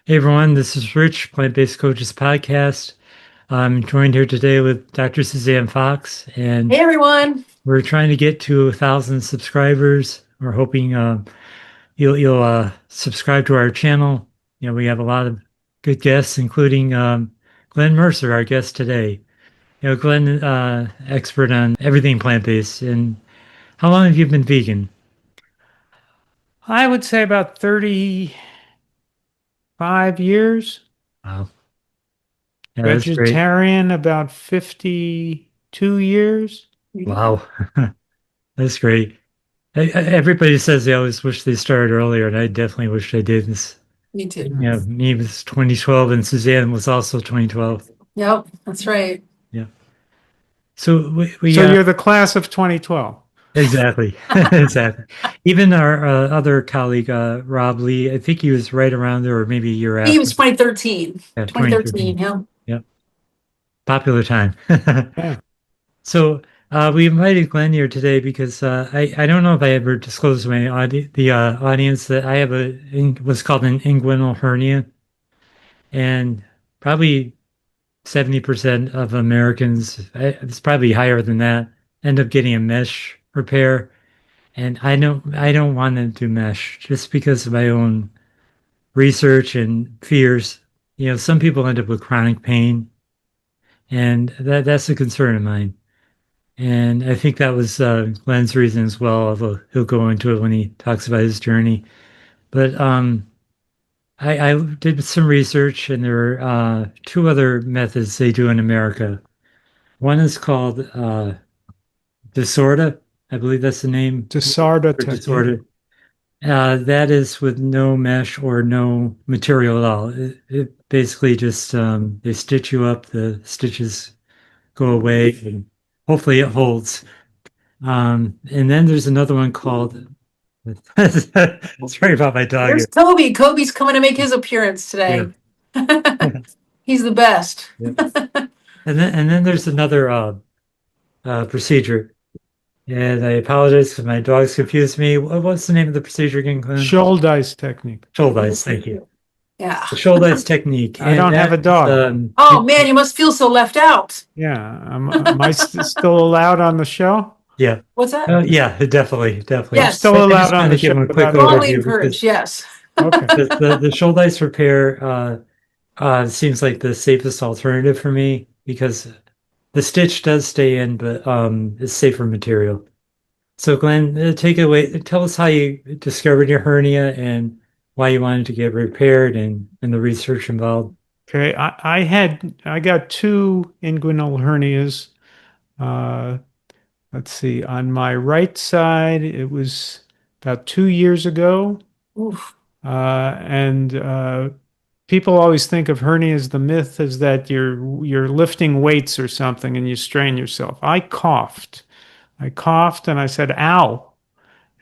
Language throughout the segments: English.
Hey everyone, this is Rich, Plant-Based Coaches Podcast. I'm joined here today with Dr. Suzanne Foxx, Hey and everyone. we're trying to get to 1,000 subscribers. We're hoping you'll subscribe to our channel. We have a lot of good guests, including Glen Merzer, our guest today. Glenn, expert on everything plant-based. And how long have you been vegan? I would say about 35 years. Wow, yeah, that's great. Vegetarian about 52 years. Wow, that's great. Everybody says they always wish they started earlier, and I definitely wish I did. This, Me too. me was 2012, and Suzanne was also 2012. Yep, that's right. Yeah. So we So you're the class of 2012. exactly, exactly. Even our other colleague, Rob Lee, I think he was right around there, or maybe a year He after. was 2013. Yeah, 2013, 2013. yeah. Yeah, popular time. Yeah. So we invited Glenn here today because I don't know if I ever disclosed to my audience that I have what's called an inguinal hernia, and probably 70% of Americans, it's probably higher than that, end up getting a mesh repair. And I don't want to do mesh just because of my own research and fears. Some people end up with chronic pain, and that's a concern of mine. And I think that was Glenn's reason as well, although he'll go into it when he talks about his journey. But I did some research, and there are two other methods they do in America. One is called Disorder. I believe that's the name DeSarda for technique. Disorder. That is with no mesh or no material at all. It basically just they stitch you up, the stitches go away, and hopefully it holds. And then there's another one called. Sorry about my dog There's here. Kobe. Kobe's coming to make his appearance Yeah. today. He's the best. Yeah. And then there's another procedure. And I apologize because my dog's confused me. What's the name of the procedure again, Glenn? Shouldice technique. Shouldice, thank you. Yeah. The Shouldice technique. I And don't have a that is, dog. Oh man, you must feel so left out. Yeah. Am I still allowed on the show? yeah. What's that? Yeah, definitely, definitely. Yes. Still I allowed just on wanted the to give show him a quick without a overview dog. Strongly encouraged. because Yes. Okay. the Shouldice repair seems like the safest alternative for me because the stitch does stay in, but it's safer material. So Glenn, take it away. Tell us how you discovered your hernia and why you wanted to get repaired and the research involved. Okay. I got two inguinal hernias. Uh, let's see. On my right side, it was about 2 years ago. Oof. And people always think of hernias, the myth is that you're lifting weights or something and you strain yourself. I coughed. I coughed and I said, ow.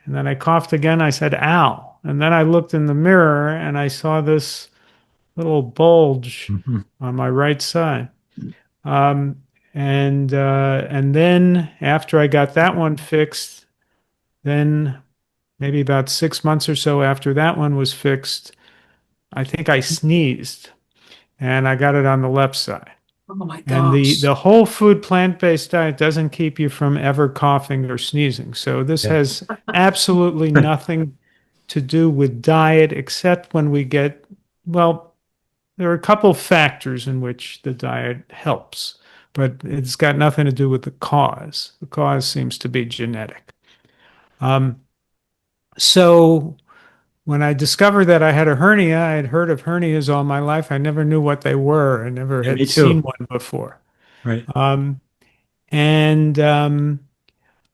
And then I coughed again. I said, ow. And then I looked in the mirror and I saw this little bulge Mhm. on my right side. Um, and then after I got that one fixed, then maybe about 6 months or so after that one was fixed, I think I sneezed and I got it on the left side. Oh my And the, gosh. the whole food plant-based diet doesn't keep you from ever coughing or sneezing. So this Yeah. has absolutely nothing to do with diet, except when we get, well, there are a couple factors in which the diet helps, but it's got nothing to do with the cause. The cause seems to be genetic. Um, so when I discovered that I had a hernia, I had heard of hernias all my life. I never knew what they were. I never Yeah, me had seen too. one before. Right. Um, and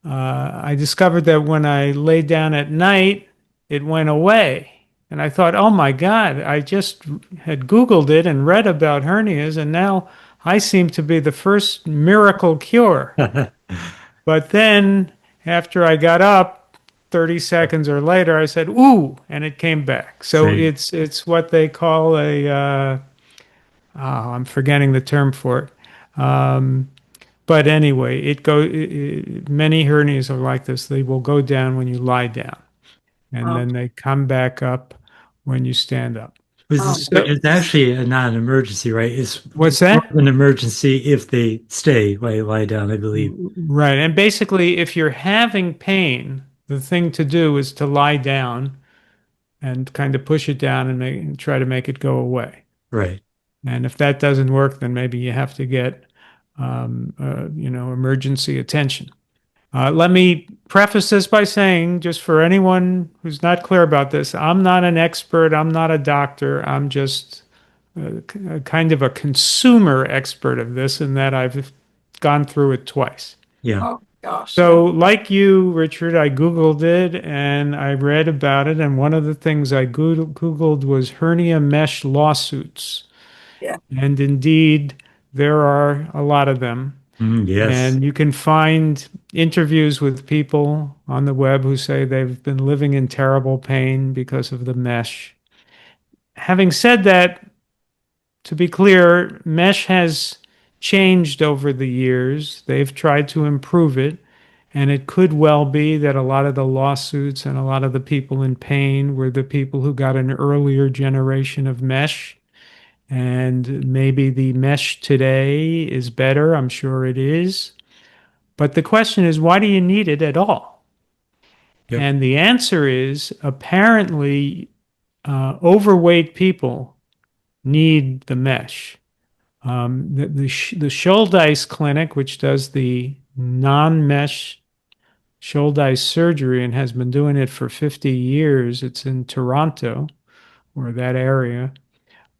I discovered that when I lay down at night, it went away. And I thought, oh my God, I just had Googled it and read about hernias, and now I seem to be the first miracle cure. But then after I got up, 30 seconds or later, I said, ooh, and it came back. So Same. it's what they call I'm forgetting the term for it. But anyway, many hernias are like this. They will go down when you lie down, and Wow. then they come back up when you stand up. Oh, It's actually not an emergency, right? It's What's more that? of an emergency if they stay while you lie down, I believe. Right. And basically, if you're having pain, the thing to do is to lie down and kind of push it down and try to make it go away. Right. And if that doesn't work, then maybe you have to get, emergency attention. Let me preface this by saying, just for anyone who's not clear about this, I'm not an expert. I'm not a doctor. I'm just a kind of a consumer expert of this in that I've gone through it twice. Yeah. oh gosh. So, like you, Richard, I Googled it and I read about it. And one of the things I Googled was hernia mesh lawsuits. Yeah. And indeed, there are a lot of them. Yes. And you can find interviews with people on the web who say they've been living in terrible pain because of the mesh. Having said that, to be clear, mesh has changed over the years. They've tried to improve it. And it could well be that a lot of the lawsuits and a lot of the people in pain were the people who got an earlier generation of mesh. And maybe the mesh today is better. I'm sure it is. But the question is, why do you need it at all? Yep. And the answer is apparently overweight people need the mesh. The Shouldice Clinic, which does the non-mesh Shouldice surgery and has been doing it for 50 years, it's in Toronto or that area.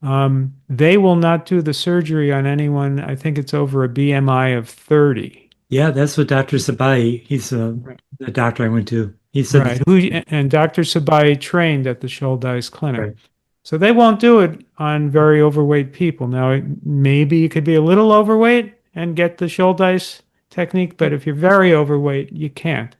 They will not do the surgery on anyone. I think it's over a BMI of 30. Yeah, that's what Dr. Sabai, he's the doctor I went to. He said, Right. And Dr. Sabai trained at the Shouldice Clinic. right. So they won't do it on very overweight people. Now, maybe you could be a little overweight and get the Shouldice technique, but if you're very overweight, you can't.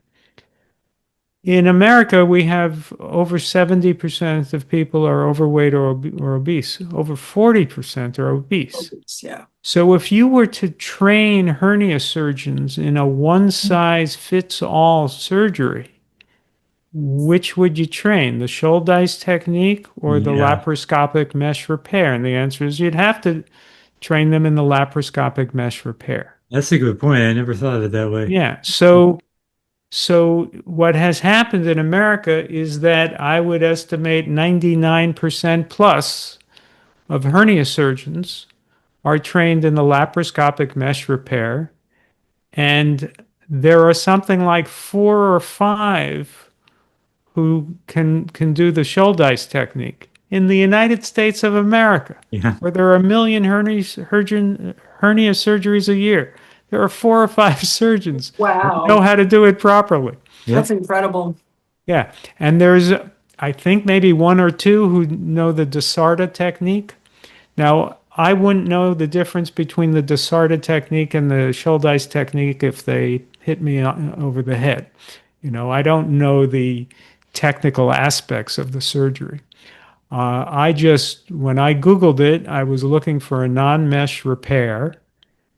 In America, we have over 70% of people are overweight or obese. Over 40% are obese. Yeah. So if you were to train hernia surgeons in a one-size-fits-all surgery, which would you train, the Shouldice technique or the Yeah, laparoscopic mesh repair? And the answer is you'd have to train them in the laparoscopic mesh repair. that's a good point. I never thought of it that way. Yeah. So what has happened in America is that I would estimate 99% plus of hernia surgeons are trained in the laparoscopic mesh repair. And there are something like 4 or 5 who can do the Shouldice technique in the United States of America, Yeah. where there are a million hernia surgeries a year. There are 4 or 5 surgeons who know Wow. how to do it properly. That's Yep. incredible. Yeah. And there's, I think, maybe 1 or 2 who know the Desarda technique. Now, I wouldn't know the difference between the Desarda technique and the Shouldice technique if they hit me over the head. I don't know the technical aspects of the surgery. When I Googled it, I was looking for a non-mesh repair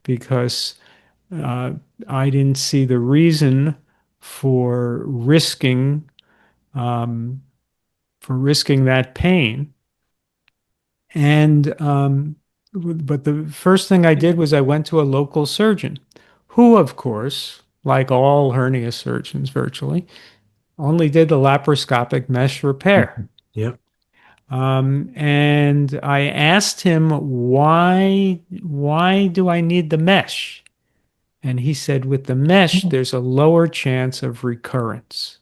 because I didn't see the reason for risking that pain. And but the first thing I did was I went to a local surgeon, who, of course, like all hernia surgeons virtually, only did the laparoscopic mesh repair. Yep. And I asked him, why do I need the mesh? And he said, with the mesh, there's a lower chance of recurrence.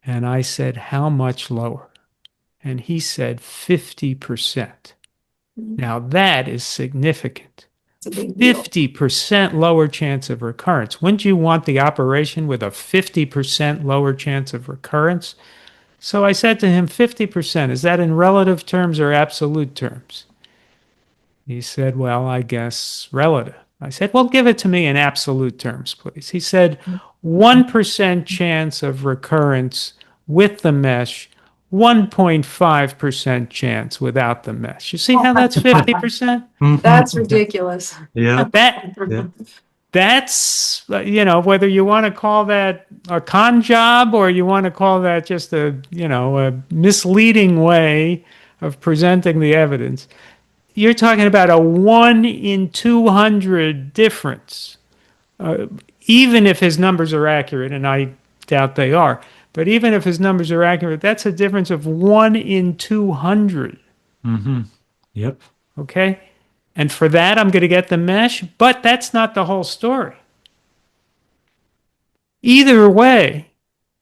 And I said, how much lower? And he said 50%. Now that is significant. It's a big deal. 50% lower chance of recurrence. Wouldn't you want the operation with a 50% lower chance of recurrence? So I said to him, 50%, is that in relative terms or absolute terms? He said, well, I guess relative. I said, well, give it to me in absolute terms, please. He said, 1% chance of recurrence with the mesh, 1.5% chance without the mesh. You see how that's 50%? That's ridiculous. Yeah. Yeah. That's, whether you want to call that a con job or you want to call that just a misleading way of presenting the evidence, you're talking about a 1 in 200 difference. Even if his numbers are accurate, and I doubt they are, but even if his numbers are accurate, that's a difference of 1 in 200. Mm-hmm. Yep. Okay? And for that, I'm going to get the mesh, but that's not the whole story. Either way,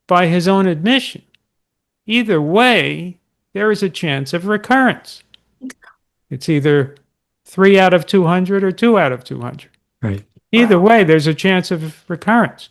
by his own admission, either way, there is a chance of recurrence. It's either 3 out of 200 or 2 out of 200. Right. Either way, there's a chance of recurrence.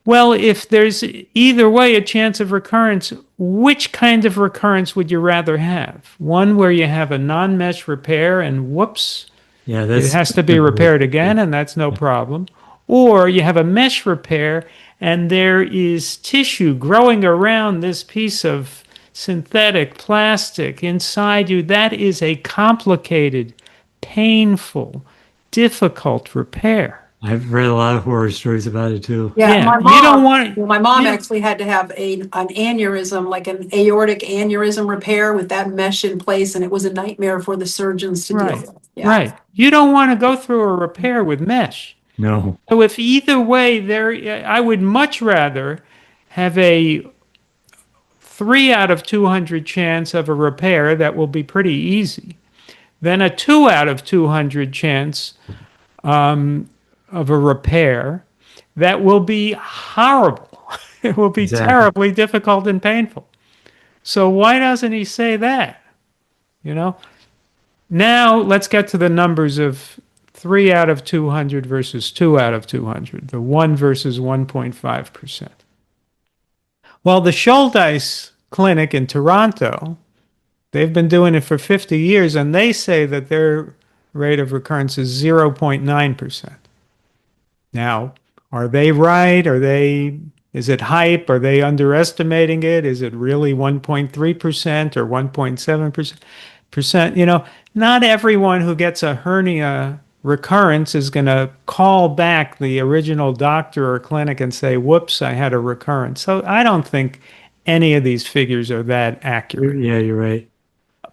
Well, if there's either way a chance of recurrence, which kind of recurrence would you rather have? One where you have a non-mesh repair and whoops, Yeah, it has to be repaired again and that's no problem. Or you have a mesh repair and there is tissue growing around this piece of synthetic plastic inside you. That is a complicated, painful, difficult repair. I've read a lot of horror stories about it too. Yeah, my you don't mom, want well, my mom you- actually had to have an aneurysm, like an aortic aneurysm repair with that mesh in place, and it was a nightmare for the surgeons to deal Right. with. Yeah. Right. You don't want to go through a repair with mesh. No. So if either way, I would much rather have a 3 out of 200 chance of a repair that will be pretty easy than a 2 out of 200 chance of a repair that will be horrible. It will be Exactly. terribly difficult and painful. So why doesn't he say that? You know? Now let's get to the numbers of 3 out of 200 versus 2 out of 200, the 1 versus 1.5%. Well, the Shouldice Clinic in Toronto, they've been doing it for 50 years, and they say that their rate of recurrence is 0.9%. Now, are they right? Is it hype? Are they underestimating it? Is it really 1.3% or 1.7%? You know, not everyone who gets a hernia recurrence is going to call back the original doctor or clinic and say, whoops, I had a recurrence. So I don't think any of these figures are that accurate. Yeah, you're right.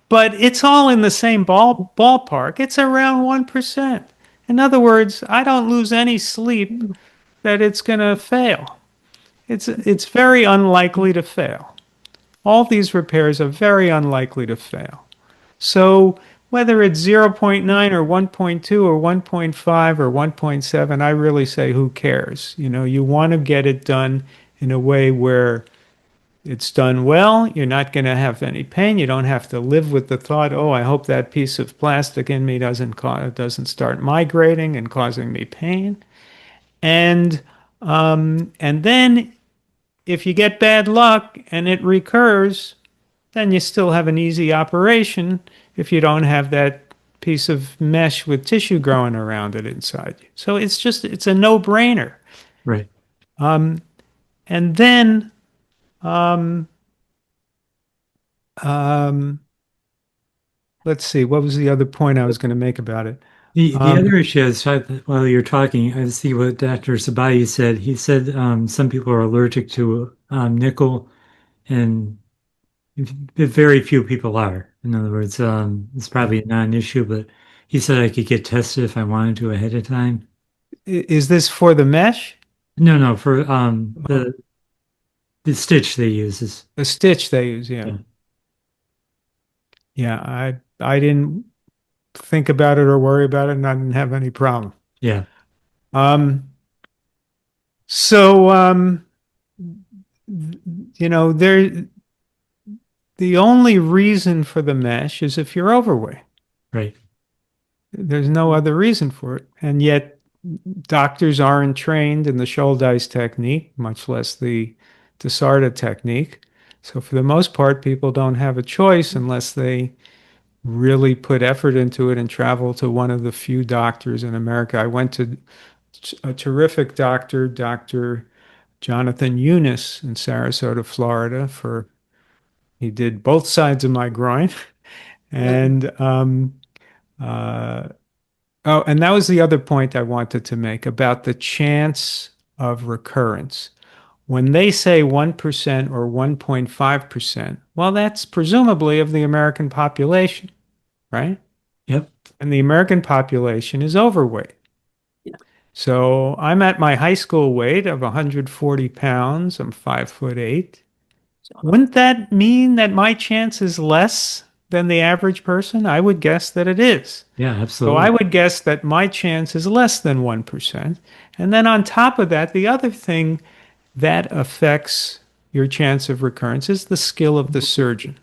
But it's all in the same ballpark. It's around 1%. In other words, I don't lose any sleep that it's going to fail. It's very unlikely to fail. All these repairs are very unlikely to fail. So whether it's 0.9 or 1.2 or 1.5 or 1.7, I really say who cares? You know, you want to get it done in a way where it's done well. You're not going to have any pain. You don't have to live with the thought, oh, I hope that piece of plastic in me doesn't start migrating and causing me pain. And then if you get bad luck and it recurs, then you still have an easy operation if you don't have that piece of mesh with tissue growing around it inside you. So it's a no-brainer. Right. And then let's see, what was the other point I was going to make about it? The other issue is while you're talking, I see what Dr. Sabai said. He said some people are allergic to nickel, and very few people are. In other words, it's probably not an issue, but he said I could get tested if I wanted to ahead of time. Is this for the mesh? No, for the stitch they use is The stitch they use, yeah. Yeah, I didn't think about it or worry about it, and I didn't have any problem. yeah, So you know, the only reason for the mesh is if you're overweight. right, There's no other reason for it. And yet doctors aren't trained in the Shouldice technique, much less the Sarda technique. So for the most part, people don't have a choice unless they really put effort into it and travel to one of the few doctors in America. I went to a terrific doctor, Dr. Jonathan Eunice in Sarasota, Florida, he did both sides of my groin. And and that was the other point I wanted to make about the chance of recurrence. When they say 1% or 1.5%, well, that's presumably of the American population, right? Yep. And the American population is overweight. Yeah. So I'm at my high school weight of 140 pounds. I'm 5'8". Wouldn't that mean that my chance is less than the average person? I would guess that it is. Yeah, So I absolutely. would guess that my chance is less than 1%. And then on top of that, the other thing that affects your chance of recurrence is the skill of the surgeon.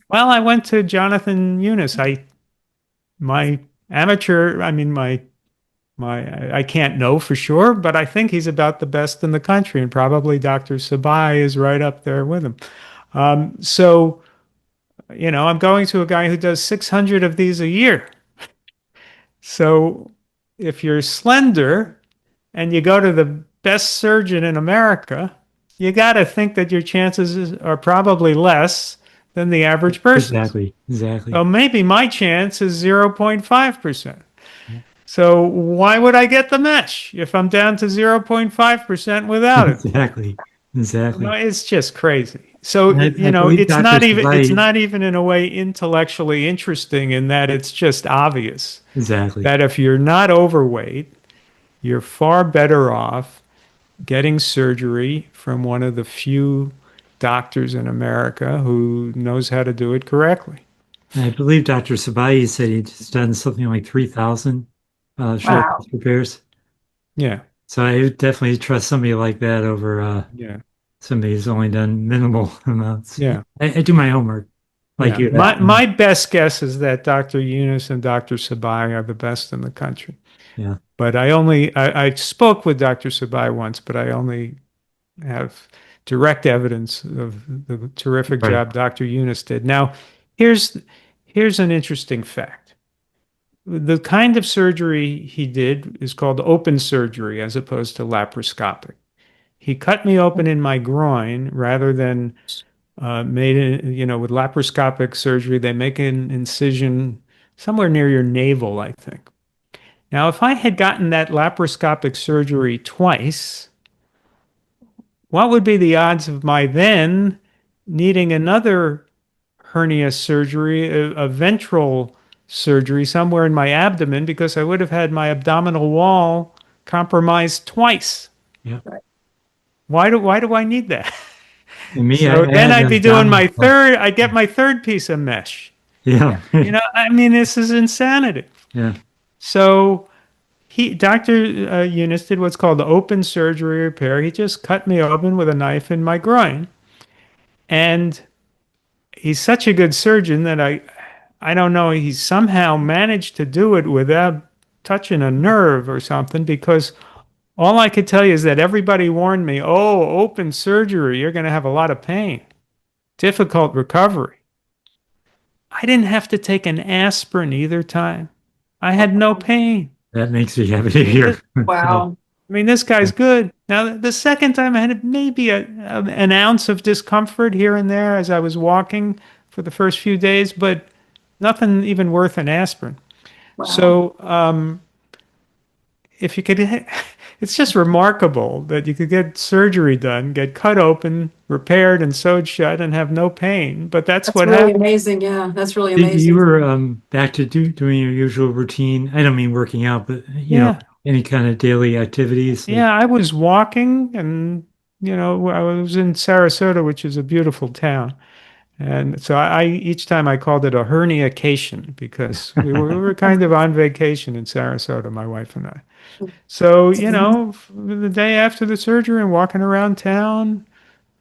Well, I went to Jonathan Eunice. My amateur, I mean, I can't know for sure, but I think he's about the best in the country, and probably Dr. Sabai is right up there with him. So, I'm going to a guy who does 600 of these a year. So if you're slender and you go to the best surgeon in America, you got to think that your chances are probably less than the average person's. Exactly. So Exactly. maybe my chance is 0.5%. Yeah. So why would I get the mesh if I'm down to 0.5% without it? Exactly. Exactly. It's just crazy. So, And I believe Dr. it's Sabai, not even in a way intellectually interesting in that it's just obvious exactly. that if you're not overweight, you're far better off getting surgery from one of the few doctors in America who knows how to do it correctly. And I believe Dr. Sabai said he'd just done something like 3,000 Wow. Shouldice repairs. Yeah, So I would definitely trust somebody like that over yeah, somebody who's only done minimal amounts. yeah, I do my homework like yeah. you have. My best guess is that Dr. Eunice and Dr. Sabai are the best in the country. Yeah. But I spoke with Dr. Sabai once, but I only have direct evidence of the terrific Right. job Dr. Eunice did. Now, here's here's an interesting fact. The kind of surgery he did is called open surgery as opposed to laparoscopic. He cut me open in my groin rather than made it, with laparoscopic surgery, they make an incision somewhere near your navel, I think. Now, if I had gotten that laparoscopic surgery twice, what would be the odds of my then needing another hernia surgery, a ventral surgery somewhere in my abdomen, because I would have had my abdominal wall compromised twice? Yeah. Why do I need that? And me, So I then had I'd be doing abdominal. I'd get my third piece of mesh. Yeah. I mean, this is insanity. Yeah. So Dr. Eunice did what's called the open surgery repair. He just cut me open with a knife in my groin. And he's such a good surgeon that I don't know, he somehow managed to do it without touching a nerve or something, because all I could tell you is that everybody warned me, oh, open surgery, you're going to have a lot of pain, difficult recovery. I didn't have to take an aspirin either time. I had no pain. That makes me happy to hear. So, Wow. I mean, this guy's good. Now, the second time I had maybe an ounce of discomfort here and there as I was walking for the first few days, but nothing even worth an aspirin. Wow. So, if you could, it's just remarkable that you could get surgery done, get cut open, repaired, and sewed shut, and have no pain. But that's That's what really happened. amazing. Yeah, that's really you amazing. were back to doing your usual routine. I don't mean working out, but Yeah. any kind of daily activities. Yeah, I was walking, and I was in Sarasota, which is a beautiful town. And so I each time I called it a herniacation, because we were kind of on vacation in Sarasota, my wife and I. So, the day after the surgery and walking around town,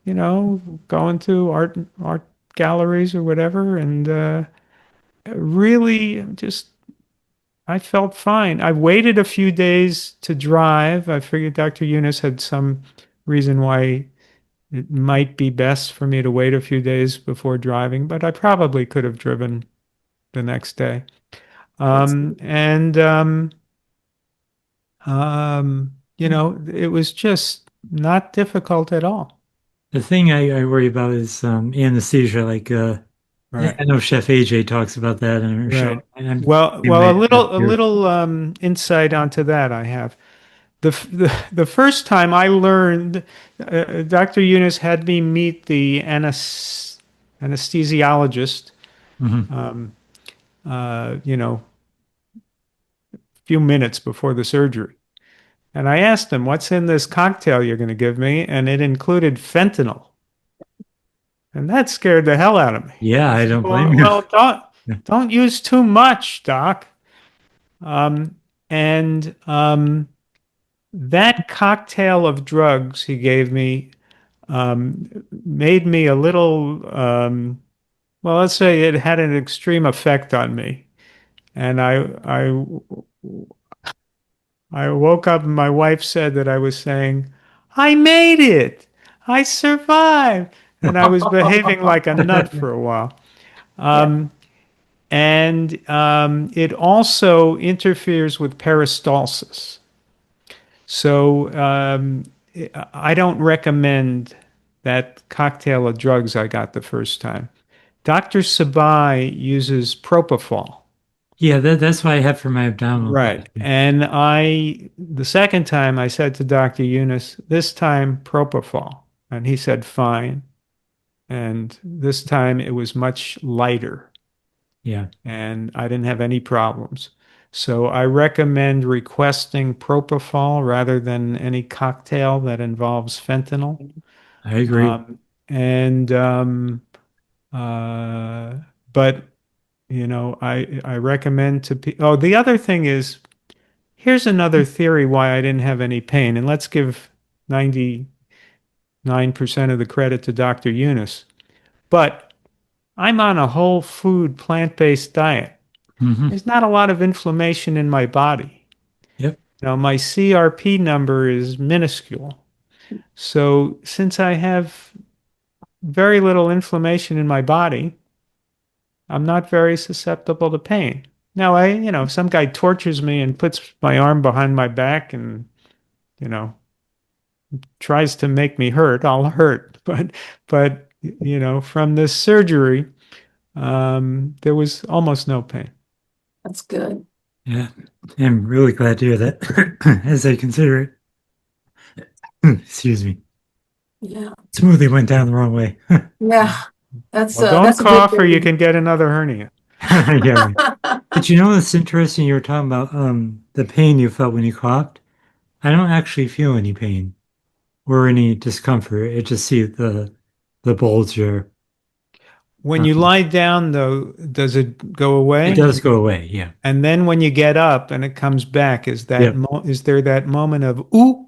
going to art galleries or whatever, and really just I felt fine. I waited a few days to drive. I figured Dr. Eunice had some reason why it might be best for me to wait a few days before driving, but I probably could have driven the next day. And it was just not difficult at all. The thing I worry about is anesthesia. Like Right. I know Chef AJ talks about that in her show. Right. And Well, you may a have little your- insight onto that I have. The first time I learned, Dr. Eunice had me meet the anesthesiologist, Hmm. um, you know, a few minutes before the surgery. And I asked him, "What's in this cocktail you're going to give me?" And it included fentanyl. And that scared the hell out of me. Yeah, I I said, don't blame "Well, you. well, don't use too much, doc." Um, and that cocktail of drugs he gave me made me a little, well, let's say it had an extreme effect on me. And I woke up and my wife said that I was saying, "I made it. I survived." And I was behaving like a nut for a while. Yeah. Um, and it also interferes with peristalsis. So I don't recommend that cocktail of drugs I got the first time. Dr. Sabai uses propofol. Yeah, that's what I have for my abdominal Right. pain. And the second time I said to Dr. Eunice, this time propofol. And he said, fine. And this time it was much lighter Yeah, and I didn't have any problems. So I recommend requesting propofol rather than any cocktail that involves fentanyl. I agree. Um, and uh, but I recommend to people. Oh, the other thing is, here's another theory why I didn't have any pain. And let's give 99% of the credit to Dr. Eunice. But I'm on a whole food plant-based diet. Hmm. There's not a lot of inflammation in my body. Yep. Now, my CRP number is minuscule. So, since I have very little inflammation in my body, I'm not very susceptible to pain. Now, if some guy tortures me and puts my arm behind my back and, you know, tries to make me hurt, I'll hurt. But from this surgery, there was almost no pain. That's good. Yeah, I'm really glad to hear that. As I consider it, excuse me, Yeah. smoothly went down the wrong way. Yeah. Well, don't That's a good cough or you thing. can get another hernia. Yeah, right. But you know, it's interesting you were talking about the pain you felt when you coughed. I don't actually feel any pain or any discomfort. I just see the bulge there. When you Um, lie down, though, does it go it away? does go away. Yeah. And then when you get up and it comes back, Yep. is there that moment of ooh?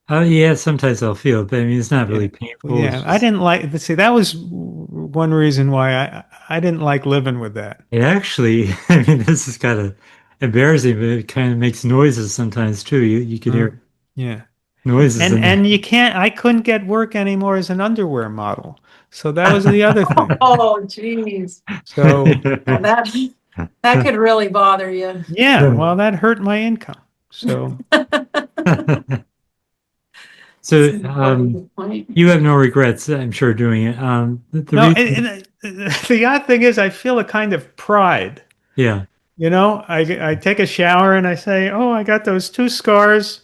Yeah, sometimes I'll feel it, but I mean, it's not Yeah. really Well, painful. It's yeah. I just, didn't like see that was one reason why I didn't like living with that. it actually, I mean, this is kind of embarrassing, but it kind of makes noises sometimes too. You can Huh? hear Yeah. noises And in and there. you can't I couldn't get work anymore as an underwear model. So that was the other thing. Oh, geez. So Now that could really bother you. yeah, well that hurt my income. So That's So, a really good point. you have no regrets, I'm sure, doing it. The no, reason, the odd thing is I feel a kind of pride. yeah, I take a shower and I say, "Oh, I got those two scars.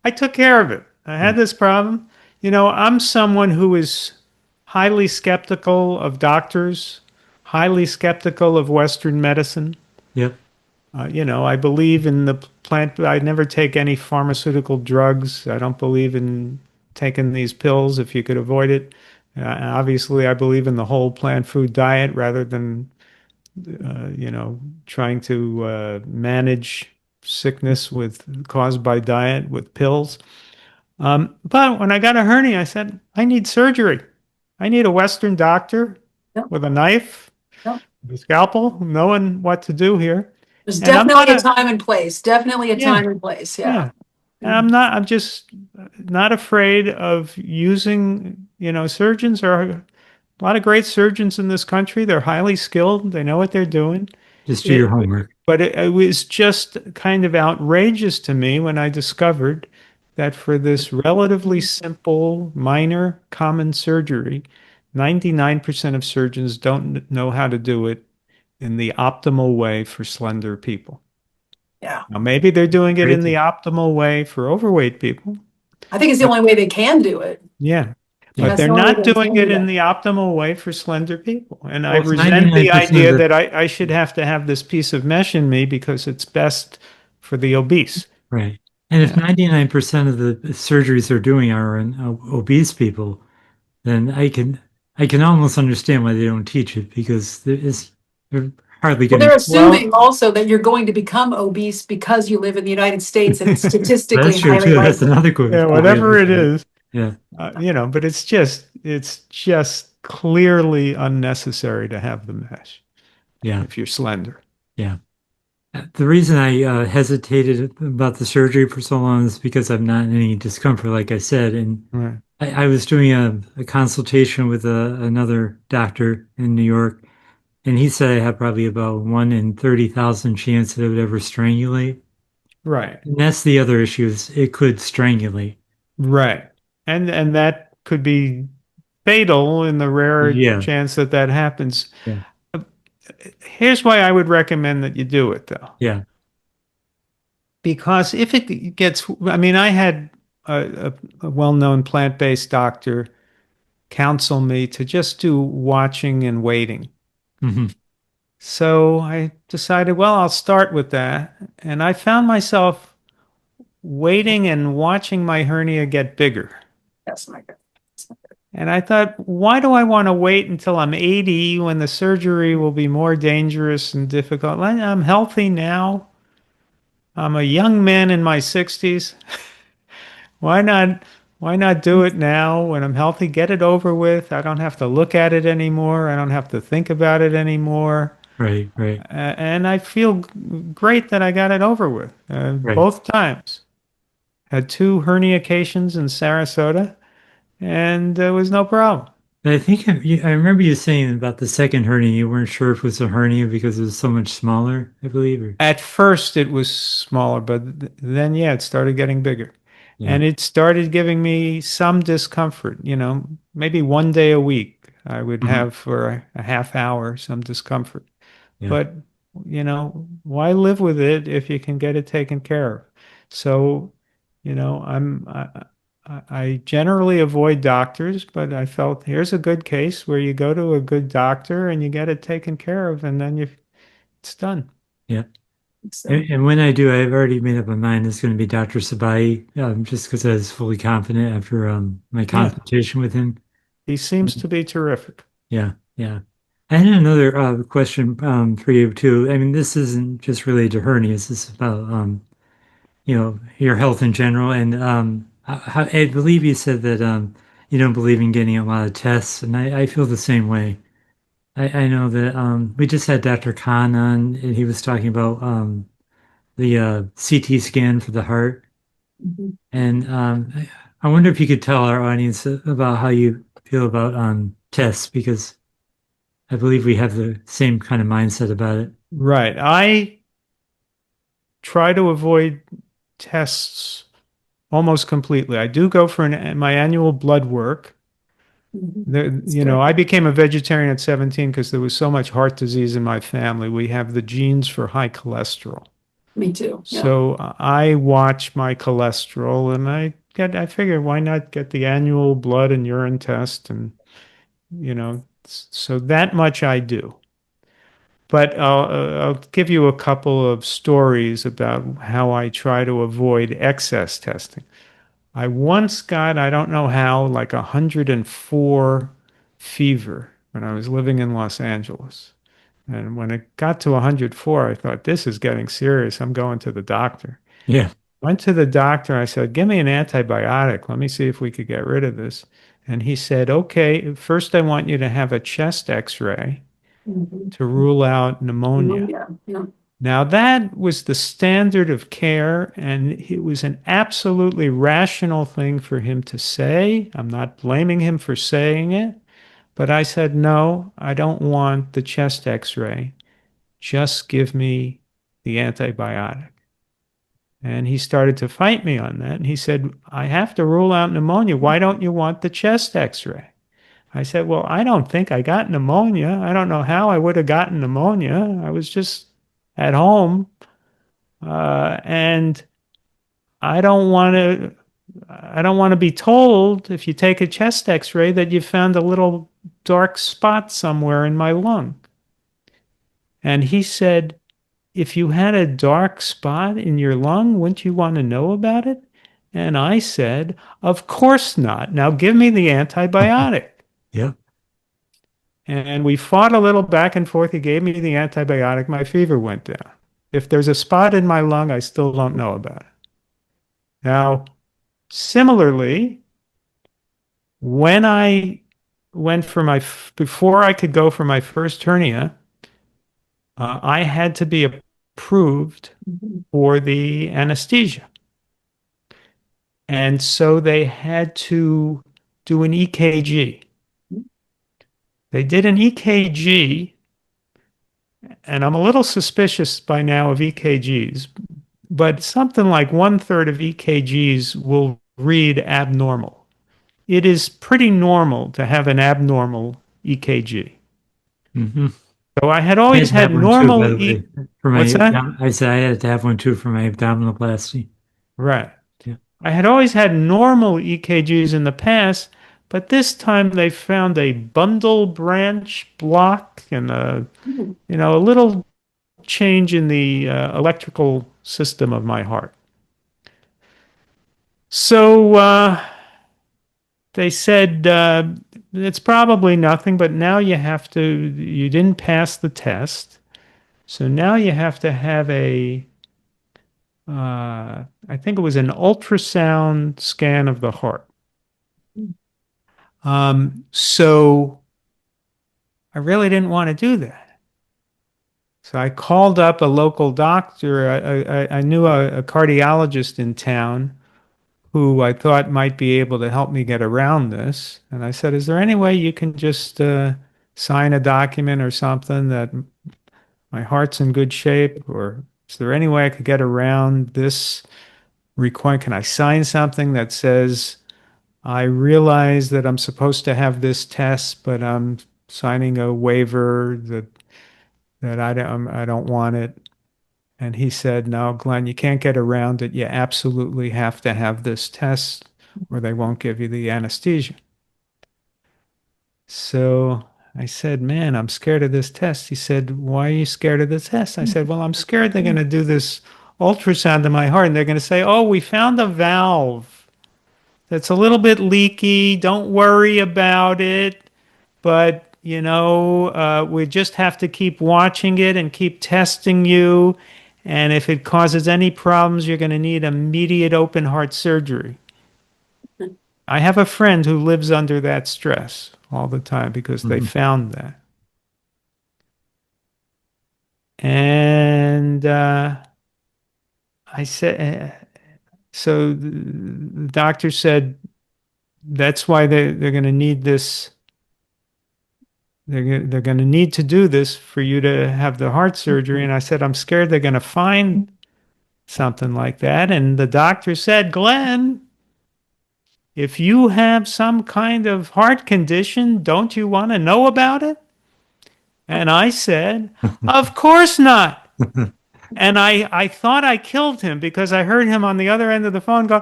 I took care of it. I yeah, had this problem." I'm someone who is highly skeptical of doctors, highly skeptical of Western medicine. yep, I believe in the plant. I never take any pharmaceutical drugs. I don't believe in taking these pills if you could avoid it. Obviously, I believe in the whole plant food diet rather than trying to manage sickness caused by diet with pills. But when I got a hernia, I said, I need surgery. I need a Western doctor Yep, with a knife, yep. a scalpel, knowing what to do here. There's And I'm definitely not a time and place. Definitely a yeah, time and place. Yeah. yeah. And I'm just not afraid of using, surgeons are a lot of great surgeons in this country. They're highly skilled. They know what they're doing. just do your It, homework. but it was just kind of outrageous to me when I discovered that for this relatively simple, minor, common surgery, 99% of surgeons don't know how to do it in the optimal way for slender people. Yeah. Now, maybe they're doing it in the Crazy. optimal way for overweight people. I think it's the only way they can do it. Yeah. Yeah. But That's they're the only way not they doing can it do in that. the optimal way for slender people. And I Well, it's resent the 99% of idea the that I should have to have this piece of mesh in me because it's best for the obese. right. And if Yeah. 99% of the surgeries they're doing are in obese people, then I can almost understand why they don't teach it because they're hardly Well, getting. they're Well, assuming also that you're going to become obese because you live in the United States and it's statistically That's true highly too. That's likely. another yeah, good way of whatever it looking at it. is, Yeah. but it's just clearly unnecessary to have the mesh Yeah. if you're slender. Yeah. The reason I hesitated about the surgery for so long is because I'm not in any discomfort, like I said. And Right. I was doing a consultation with another doctor in New York, and he said I had probably about 1 in 30,000 chance that it would ever strangulate. Right. And that's the other issue is it could strangulate. Right. And that could be fatal in the rare Yeah. chance that that happens. Yeah. Here's why I would recommend that you do it, though. Yeah. Because if it gets, I mean, I had a well-known plant-based doctor counsel me to just do watching and waiting. Hmm. So I decided, well, I'll start with that. And I found myself waiting and watching my hernia get bigger. That's not good. And I thought, why do I want to wait until I'm 80 when the surgery will be more dangerous and difficult? I'm healthy now. I'm a young man in my 60s. Why not why not do it now when I'm healthy? Get it over with. I don't have to look at it anymore. I don't have to think about it anymore. Right. Right. And I feel great that I got it over with Right. both times. Had two herniations in Sarasota, and there was no problem. But I think I remember you saying about the second hernia, you weren't sure if it was a hernia because it was so much smaller, I believe. Or, At first, it was smaller, but then, yeah, it started getting bigger. yeah. And it started giving me some discomfort, maybe one day a week. I would Mhm. have for a half hour some discomfort. Yeah. But, why live with it if you can get it taken care of? So, I generally avoid doctors, but I felt here's a good case where you go to a good doctor and you get it taken care of, and then it's done. Yeah. So, And when I do, I've already made up my mind it's going to be Dr. Sabai, just because I was fully confident after my Yeah, consultation with him. he seems to be terrific. Yeah, yeah. I had another question for you too. I mean, this isn't just related to hernias. This is about your health in general. And I believe you said that you don't believe in getting a lot of tests, and I feel the same way. I know that we just had Dr. Khan on, and he was talking about the CT scan for the heart. mhm. And I wonder if you could tell our audience about how you feel about tests, because I believe we have the same kind of mindset about it. Right. I try to avoid tests almost completely. I do go for my annual blood work. Mhm. It's good. I became a vegetarian at 17 because there was so much heart disease in my family. We have the genes for high cholesterol. Me too. Yeah. So I watch my cholesterol and I figure why not get the annual blood and urine test and so that much I do. But I'll give you a couple of stories about how I try to avoid excess testing. I once got, I don't know how, like 104 fever when I was living in Los Angeles. And when it got to 104, I thought, this is getting serious. I'm going to the doctor. Yeah. Went to the doctor. I said, give me an antibiotic. Let me see if we could get rid of this. And he said, okay, first I want you to have a chest x-ray Mhm. to rule out pneumonia. Yeah. Yeah. Now, that was the standard of care, and it was an absolutely rational thing for him to say. I'm not blaming him for saying it, but I said, no, I don't want the chest x-ray. Just give me the antibiotic. And he started to fight me on that. And he said, I have to rule out pneumonia. Why don't you want the chest x-ray? I said, well, I don't think I got pneumonia. I don't know how I would have gotten pneumonia. I was just at home. And I don't want to I don't want to be told if you take a chest x-ray that you found a little dark spot somewhere in my lung. And he said, if you had a dark spot in your lung, wouldn't you want to know about it? And I said, of course not. Now give me the antibiotic. Yeah. And we fought a little back and forth. He gave me the antibiotic. My fever went down. If there's a spot in my lung, I still don't know about it. Now, similarly, when I went for before I could go for my first hernia, I had to be approved for the anesthesia. And so they had to do an EKG. They did an EKG, and I'm a little suspicious by now of EKGs, but something like 1/3 of EKGs will read abnormal. It is pretty normal to have an abnormal EKG. Hmm. So I had I had always to have had one too, by normal the way, E. for my What's that? I said I had to have one too for my abdominoplasty. Right. Yeah. I had always had normal EKGs in the past, but this time they found a bundle branch block and a little change in the electrical system of my heart. So they said it's probably nothing, but now you didn't pass the test. So now you have to have I think it was an ultrasound scan of the heart. So I really didn't want to do that. So I called up a local doctor. I knew a cardiologist in town who I thought might be able to help me get around this. And I said, is there any way you can just sign a document or something that my heart's in good shape? Or is there any way I could get around this requirement? Can I sign something that says, I realize that I'm supposed to have this test, but I'm signing a waiver that I don't want it. And he said, no, Glenn, you can't get around it. You absolutely have to have this test or they won't give you the anesthesia. So I said, man, I'm scared of this test. He said, why are you scared of the test? I said, well, I'm scared they're going to do this ultrasound in my heart and they're going to say, oh, we found a valve that's a little bit leaky. Don't worry about it. But, we just have to keep watching it and keep testing you. And if it causes any problems, you're going to need immediate open heart surgery. I have a friend who lives under that stress all the time because they Mhm. found that. And I said, so the doctor said that's why they're going to need this. They're going to need to do this for you to have the heart surgery. And I said, I'm scared they're going to find something like that. And the doctor said, Glenn, if you have some kind of heart condition, don't you want to know about it? And I said, of course not. And I thought I killed him because I heard him on the other end of the phone go,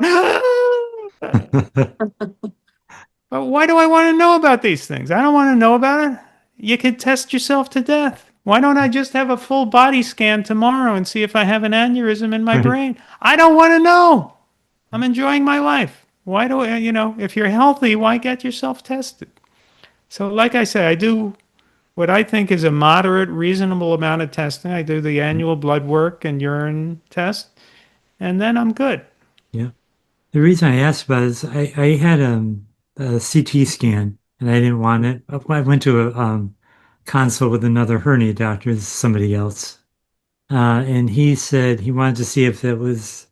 but why do I want to know about these things? I don't want to know about it. You could test yourself to death. Why don't I just have a full body scan tomorrow and see if I have an aneurysm in my Right. brain? I don't want to know. I'm enjoying my life. Why do I, if you're healthy, why get yourself tested? So, like I say, I do what I think is a moderate, reasonable amount of testing. I do the annual blood work and urine test, and then I'm good. Yeah. The reason I asked about it is I had a CT scan and I didn't want it. I went to a consult with another hernia doctor, this is somebody else. And he said he wanted to see if it was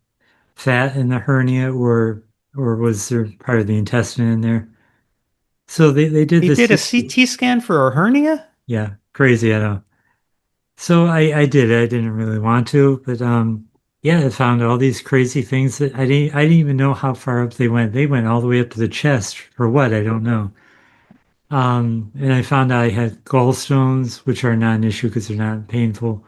fat in the hernia or was there part of the intestine in there. So they did He the did a CT. CT scan for a hernia? Yeah, crazy, I know. So I did it. I didn't really want to, but yeah, I found all these crazy things that I didn't even know how far up they went. They went all the way up to the chest for what? I don't know. And I found out I had gallstones, which are not an issue because they're not painful.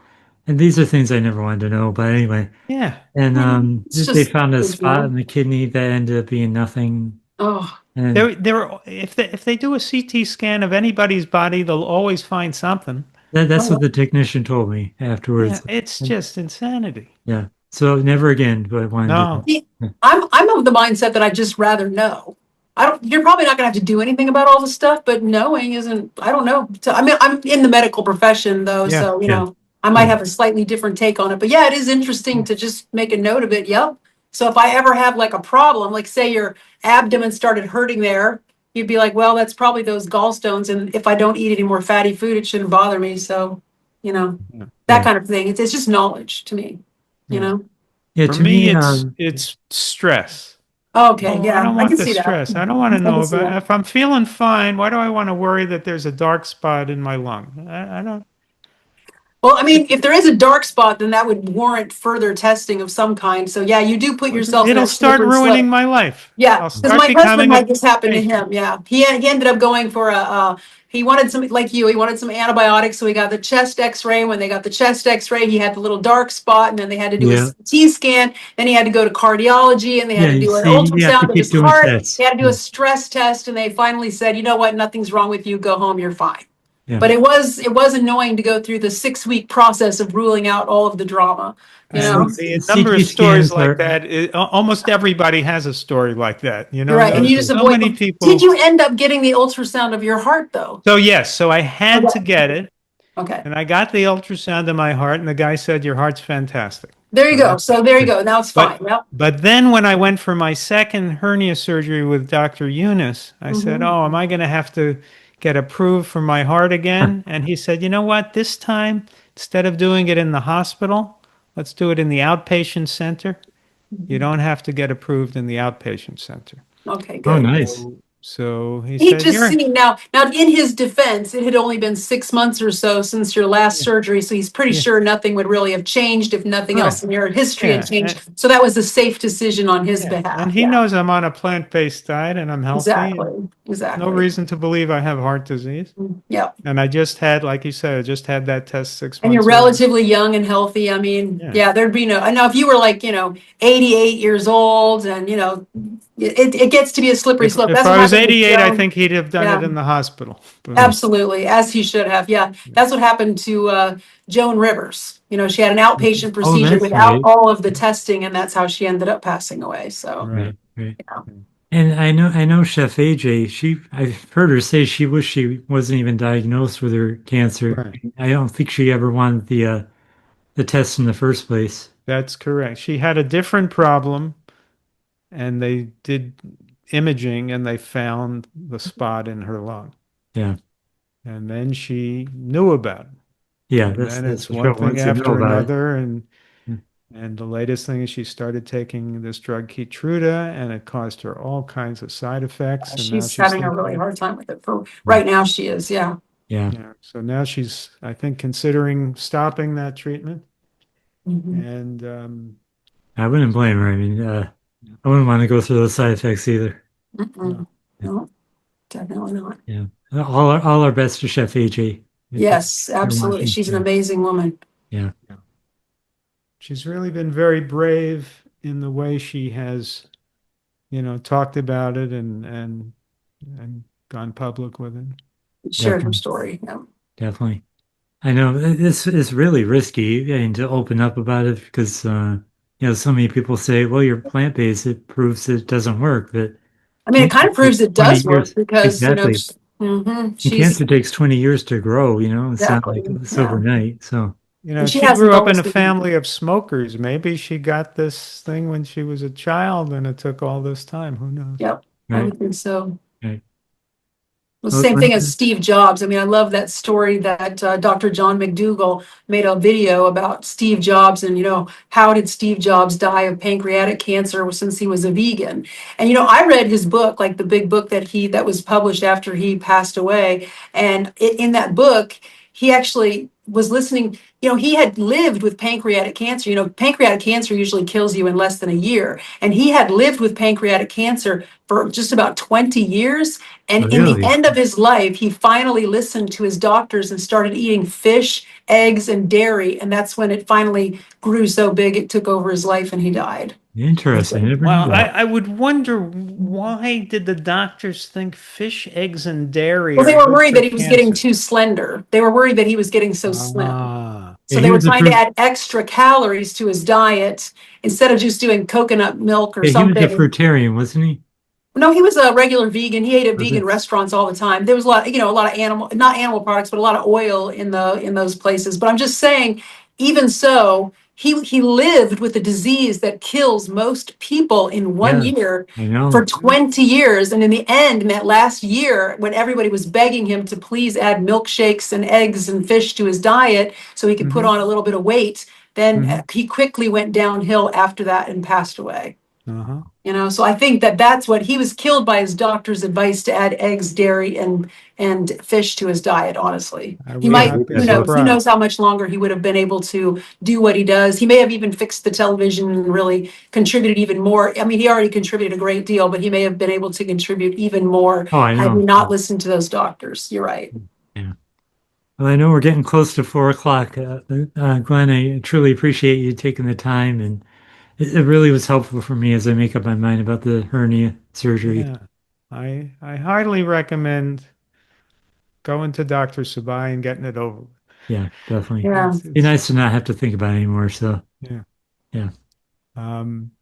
and these are things I never wanted to know, but anyway. Yeah. And It's they just found a good to spot know. in the kidney that ended up being nothing. Oh, And If they do a CT scan of anybody's body, they'll always find something. that's oh, what the technician told me Yeah, afterwards. it's And, just insanity. yeah. So never again do I want to do No. see, that. I'm of the mindset that I'd just rather know. I don't, you're probably not gonna have to do anything about all this stuff, but knowing isn't, I don't know. So, I mean, I'm in the medical profession though, Yeah. so, Yeah. I might Yeah. have a slightly different take on it, but yeah, it is interesting to just make a note of it. Yep. So if I ever have like a problem, like say your abdomen started hurting there, you'd be like, well, that's probably those gallstones. And if I don't eat any more fatty food, it shouldn't bother me. So, Yeah. that Yeah. kind of thing. It's just knowledge to me, you Yeah. know? Yeah. For To me, me, it's stress. Okay, I yeah, don't I want can the see that. stress. I don't want to I know can see about that. if I'm feeling fine, why do I want to worry that there's a dark spot in my lung? I don't. Well, I mean, if there is a dark spot, then that would warrant further testing of some kind. So yeah, you do put yourself in It'll that start slippery ruining slope. my life. Yeah, I'll because start my husband becoming a had this happen to patient. him. Yeah, he ended up going for he wanted some, like you, he wanted some antibiotics. So he got the chest X-ray. When they got the chest X-ray, he had the little dark spot, and then they had to do a yeah. CT scan. Then he had to go to cardiology, and they had Yeah. to You do an see, you have to ultrasound of keep his doing heart. They tests. had to do a Yeah. stress test, and they finally said, you know what, nothing's wrong with you. Go home, you're fine. Yeah. But it was annoying to go through the 6 week process of ruling out all of the drama, you And know? the number of CT stories scans like are, that, almost everybody has a story like that. You're right. And you just So avoid. many Did people. you end up getting the ultrasound of your heart though? So yes, so I had to Okay. get it, Okay. and I got the ultrasound of my heart, and the guy said your heart's fantastic. There you So go. that, So there you go. Now it's fine. but Yep. but then when I went for my second hernia surgery with Dr. Eunice, I said, Hmm. "Oh, am I going to have to get approved for my heart again?" And he said, "You know what? This time, instead of doing it in the hospital, let's do it in the outpatient center. You don't have to get approved in the outpatient center." Okay, oh, good. nice. So he He said, just "You're seen now in his defense, it had only been 6 months or so since your last yeah, surgery. So he's pretty yeah, sure nothing would really have changed if nothing right, else in your history had yeah, changed. So that was a safe decision on his yeah." And behalf. he Yeah, knows I'm on a plant-based diet and I'm healthy. exactly. No Exactly. reason to believe I have heart disease. Yep. And I just had, like you said, I just had that test six And you're months ago. relatively young and healthy. I mean, Yeah. yeah, there'd be no, I know if you were like, 88 years old and, it gets to be a slippery slope. If That's what I was happened with 88, I Joan. think he'd have done Yeah, it in the hospital. But absolutely. As he should have. Yeah. That's what happened to Joan Rivers. She had an outpatient Oh, procedure that's without right. all of the testing, and that's how she ended up passing away. So, right. Right. Right. yeah. And I know Chef AJ, I've heard her say she wished she wasn't even diagnosed with her cancer. Right. I don't think she ever wanted the test in the first place. That's correct. She had a different problem, and they did imaging and they found the spot in her lung. Yeah. And then she knew about it. Yeah, And that's then that's it's the one trouble thing once you know after about it. another. Yeah. And the latest thing is she started taking this drug Keytruda, and it caused her all kinds of side effects. And now She's she's having a really thinking, hard time with it. For right now, she is. Yeah. Yeah. yeah. So now she's, I think, considering stopping that treatment. Mhm. And I wouldn't blame her. I mean, I wouldn't want to go through those side effects either. Mm-mm. No, definitely not. Yeah. All our best to Chef AJ. If Yes, you're absolutely. watching. She's an Yeah. amazing woman. Yeah. she's really been very brave in the way she has, talked about it and gone public with it. Shared her Definitely. story. Yeah. Definitely. I know this is really risky and to open up about it because so many people say, well, you're plant-based, it proves it doesn't work. But I mean, it kind cancer of proves takes it 20 does work years. because, Exactly. And she's cancer takes 20 years to grow, it's not exactly, like it's yeah. overnight. So And she She hasn't grew up in always a been, family of smokers. Maybe she got this thing when she was a child and it took all this time. Who knows? yep, I right, would think so. right. The Well, same thing as Glenn, Steve Jobs. I mean, I love that story that Dr. John McDougall made a video about Steve Jobs and, how did Steve Jobs die of pancreatic cancer since he was a vegan? And, I read his book, like the big book that was published after he passed away. And in that book, he actually was listening. He had lived with pancreatic cancer. Pancreatic cancer usually kills you in less than a year. And he had lived with pancreatic cancer for just about 20 years. And in the Really? end of his life, he finally listened to his doctors and started eating fish, eggs, and dairy. And that's when it finally grew so big, it took over his life and he died. Interesting. I never knew Well, that. I would wonder, why did the doctors think fish, eggs, and dairy Well, they are were good worried for that he was getting cancer? too slender. They were worried that he was getting so slim. Ah, Yeah, So he they were was a trying to fruit. add extra calories to his diet instead of just doing coconut milk or Yeah, he was a something. fruitarian, wasn't he? No, he was a regular vegan. He ate at Was vegan it? restaurants all the time. There was a lot of animal, not animal products, but a lot of oil in those places. But I'm just saying, even so, he lived with a disease that kills most people in one Yeah, year I for know. 20 years. And in the end, in that last year, when everybody was begging him to please add milkshakes and eggs and fish to his diet so he could put hmm on a little bit of weight, then hmm he quickly went downhill after that and passed away. uh-huh. So I think that that's what he was killed by his doctor's advice to add eggs, dairy, and fish to his diet. Honestly, I he would Yeah, might. not be Who knows? Who surprised. knows how much longer he would have been able to do what he does? He may have even fixed the television and really contributed even more. I mean, he already contributed a great deal, but he may have been able to contribute even more oh, I had he know. not listened to those doctors. You're right. Yeah. Well, I know we're getting close to 4 o'clock. Glenn, I truly appreciate you taking the time, and it really was helpful for me as I make up my mind about the hernia surgery. Yeah, I highly recommend going to Dr. Sabai and getting it over with. Yeah, definitely. Yeah. Be It's nice to not have to think about it anymore. So, yeah. yeah,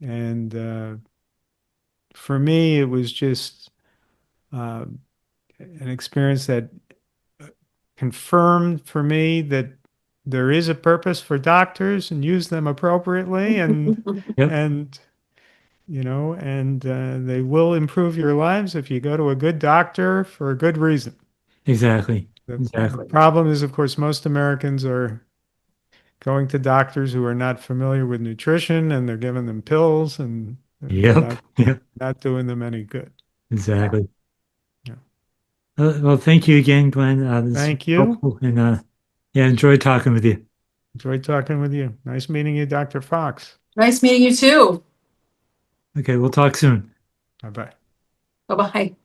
And for me, it was just uh, an experience that confirmed for me that there is a purpose for doctors, and use them appropriately, yep, and they will improve your lives if you go to a good doctor for a good reason. exactly. The Exactly. problem is, of course, most Americans are going to doctors who are not familiar with nutrition, and they're giving them pills, and Yep, yep, not doing them any good. exactly. Yeah. Well, thank you again, Glenn. This is Thank you. helpful, and yeah, enjoyed talking with you. Enjoyed talking with you. Nice meeting you, Dr. Fox. Nice meeting you too. Okay, we'll talk soon. Bye bye. Bye bye.